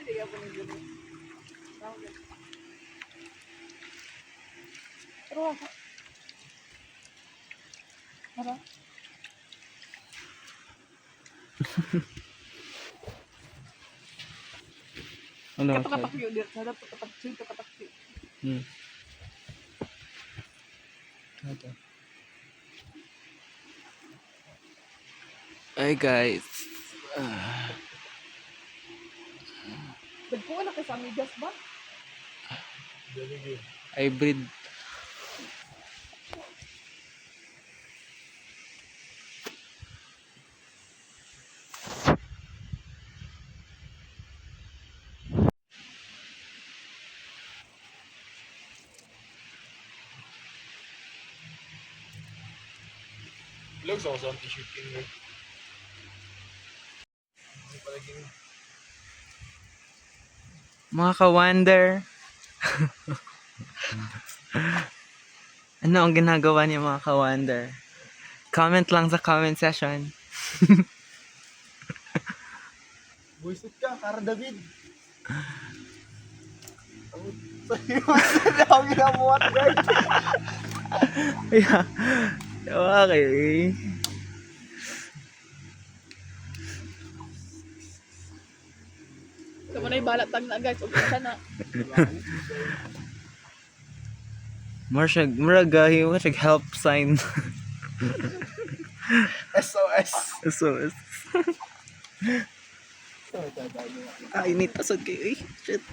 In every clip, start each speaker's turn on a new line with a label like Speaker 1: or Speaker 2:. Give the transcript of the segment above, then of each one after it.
Speaker 1: Kaya po nang gano'n. Pero ako. Ano?
Speaker 2: Ano?
Speaker 1: Katak-katak yun. Sarap katak-katak.
Speaker 2: Hi guys.
Speaker 1: Dagpo na kay sa amigas ba?
Speaker 2: Hybrid.
Speaker 3: Looks also on t-shirt king.
Speaker 2: Mga ka-wonder. Ano ang ginagawa niyo mga ka-wonder? Comment lang sa comment section.
Speaker 3: Buisit ka, Kara David. Sa'yo ang ginamuhat, guys.
Speaker 2: Okay.
Speaker 1: Kamu na ibalat tag na guys. Okay ka na.
Speaker 2: Maragahi mo siya help sign.
Speaker 3: SOS.
Speaker 2: SOS. Ay, nitasod kayo eh. Shit.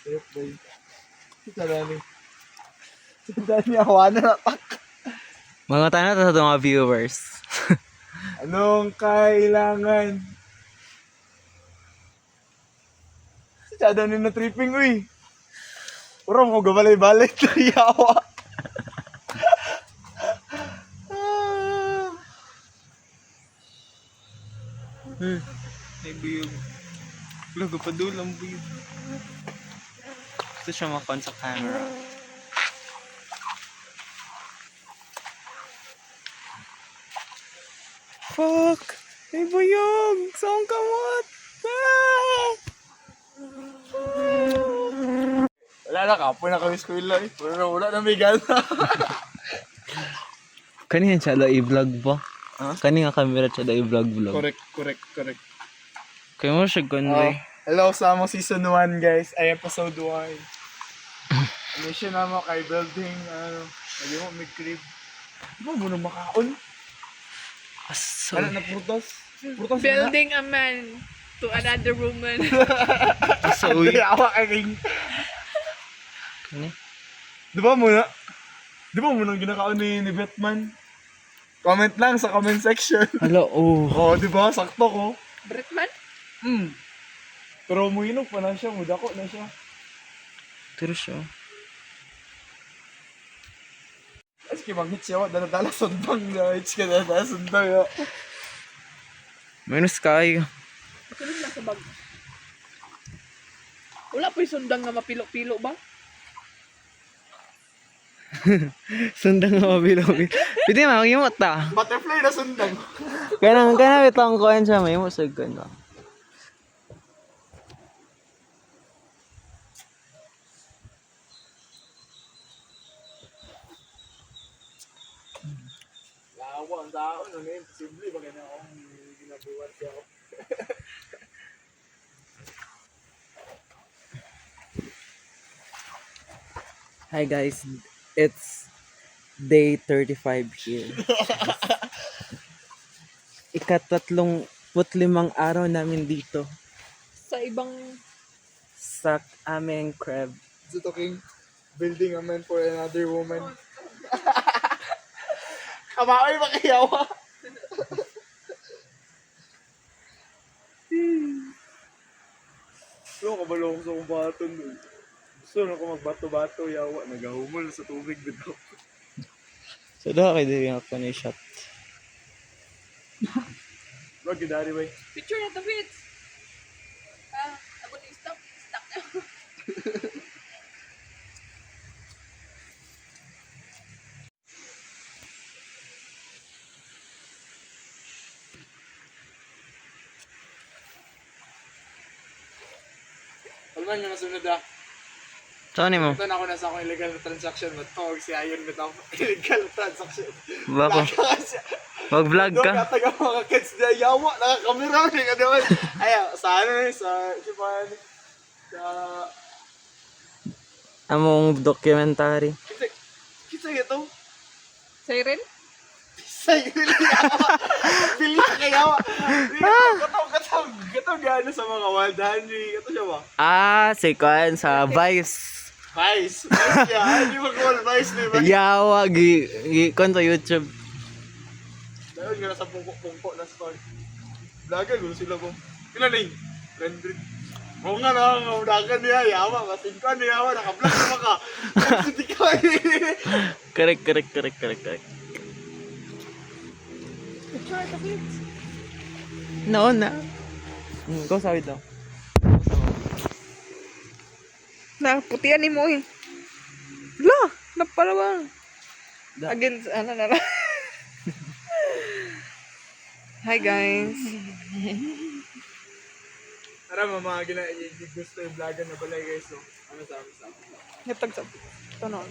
Speaker 3: Sarap, boy. Dani, awa na natak.
Speaker 2: Mga tanong sa mga viewers.
Speaker 3: Anong kailangan? Siya daw na tripping, uy. Puro mo gabalay-balay na yawa.
Speaker 2: May buyog. Lago pa doon ang buyog. Gusto siya makon sa camera. Fuck! May buyog! Saan ka what?
Speaker 3: Wala na, kapo na kami school lang. Pero wala na may gana.
Speaker 2: Kani yan siya daw i-vlog ba?
Speaker 3: Huh?
Speaker 2: Kani nga camera siya daw i-vlog.
Speaker 3: Correct.
Speaker 2: Kaya mo siya convey.
Speaker 3: Hello sa among season 1, guys. Ay, episode 1. Mission naman kay building, lagi mo may crib. Di ba mo nang makaon?
Speaker 2: So,
Speaker 3: Ano na prutas? Prutas na.
Speaker 1: Building a man to another woman.
Speaker 2: so uy.
Speaker 3: Hindi, awa kay King.
Speaker 2: Kani?
Speaker 3: Di ba mo nang ginakaon ni Batman? Comment lang sa comment section.
Speaker 2: Hello, oh.
Speaker 3: Oh, di ba? Sakto ko.
Speaker 1: Britman?
Speaker 3: Pero muinog pa na siya, mudako na siya.
Speaker 2: Tiro siya.
Speaker 3: As kibangit siya, dala-dala sundang na. It's ka dala sundang ya.
Speaker 2: Minus kayo.
Speaker 1: Sunod lang sa bag. Wala po yung sundang nga mapilo-pilo ba?
Speaker 2: Sundang nga mabilog. Pwede makakimot ta.
Speaker 3: Butterfly na sundang.
Speaker 2: Kanang itong kuhan siya. May musag ka na.
Speaker 3: Lawa ang tao, imposible. Baga na akong ginabuhat siya ako.
Speaker 2: Hi guys, it's day 35 here. Ika-35 araw namin dito
Speaker 1: Sa ibang...
Speaker 2: sa aming crib.
Speaker 3: So talking, building a man for another woman. Kamaway makayawa. Pero kabalo ko sa kumbaton doon. Gusto na ko magbato-bato, yawa. Nagahumol sa tubig dito.
Speaker 2: So doon kayo din ako na shot.
Speaker 3: Bro, ginari ba?
Speaker 1: Picture na to, Fitz! Ako na stop na.
Speaker 3: Alam nyo nasunod ah.
Speaker 2: Saan mo?
Speaker 3: Ito na ako nasa akong illegal na transaction. Matawag si Ayon bitaw. Illegal na transaction.
Speaker 2: Bako.
Speaker 3: Laka ka siya.
Speaker 2: Mag-vlog
Speaker 3: Doon
Speaker 2: ka.
Speaker 3: kataga mga kids na yawa. Nakakamera ko ka naman. Ayaw, sa ano eh, sa Japan. Sa...
Speaker 2: Among documentary.
Speaker 3: Kita ito.
Speaker 1: Siren?
Speaker 3: Sa'yo yawa. Bilis ka yawa. Kataw gano sa mga wild honey. Ito siya ba?
Speaker 2: Si Kwan sa Vice.
Speaker 3: Vice. Vice siya. Hindi mo call Vice di ba?
Speaker 2: Yawa, Kwan sa YouTube.
Speaker 3: Dahil nga nasa pungko na start. Vlogger, gulo sila ko. Ilan na yun? 100. Oo nga na, udagan niya, yawa. Kasing ka niya, yawa. Naka-vlog naman ka. Hindi ka
Speaker 2: Correct.
Speaker 1: Picture the kids.
Speaker 2: No na. Go sa daw.
Speaker 1: Putihan ni mo eh. La, napalawang. Again, ano na lang. Hi guys.
Speaker 3: Tara, mga gusto yung vlogger na balay guys. So, ano sa amin sa amin?
Speaker 1: Natag sa tunog.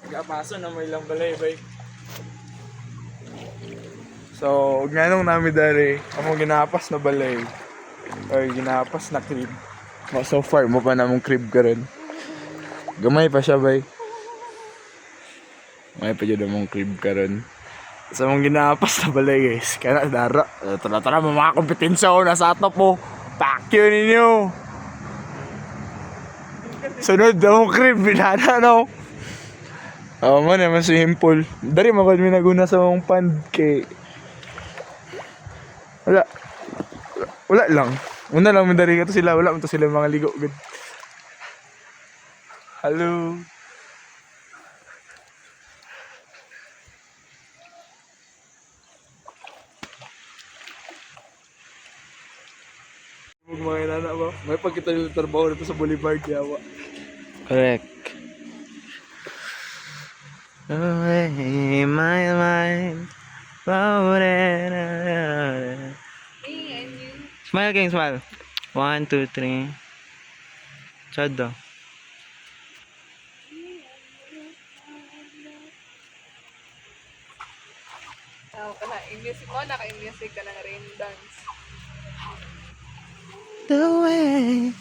Speaker 3: Nag-apaso na may ilang balay, bay. So, ganong namin dari, ako ginapas na balay. Or ginapas na crib. So far, mo pa namong crib ka rin. Gamay pa siya, bay. Gamay pa dyan namong crib ka rin. So, mong ginapas na balay, guys. Kaya na, dara. Tara, mga kompetensya ko, nasa atop po. Pakyo ninyo. Sunod namong crib, binana, no? Oo mo naman si Himpol. Dari, makad may naguna sa mong pand kay... Wala lang. Una lang mandari ka to sila. Wala man to sila mga ligo. Good. Hello. Huwag mga inana ba? May pagkita nila trabaho dito sa Boulevard. Yawa.
Speaker 2: Correct. Away my mind.
Speaker 1: Me and you.
Speaker 2: Smile, King, smile. 1, 2, 3. Chad daw.
Speaker 1: Music mo, naka-music ka ng rain dance.
Speaker 2: The way.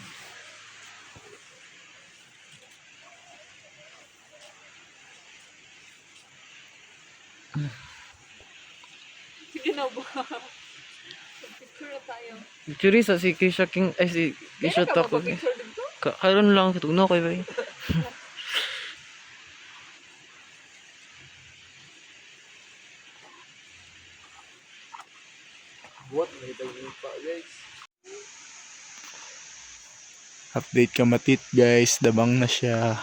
Speaker 1: Sige na ba? Picture na tayo.
Speaker 2: Curious si Keisha King, si Keisha
Speaker 1: Kaya ka
Speaker 2: Tako.
Speaker 1: magpa-picture dito?
Speaker 2: Karon lang, katugno ko ba?
Speaker 3: What? Pa, guys. Update ka matit, guys. Dabang na siya.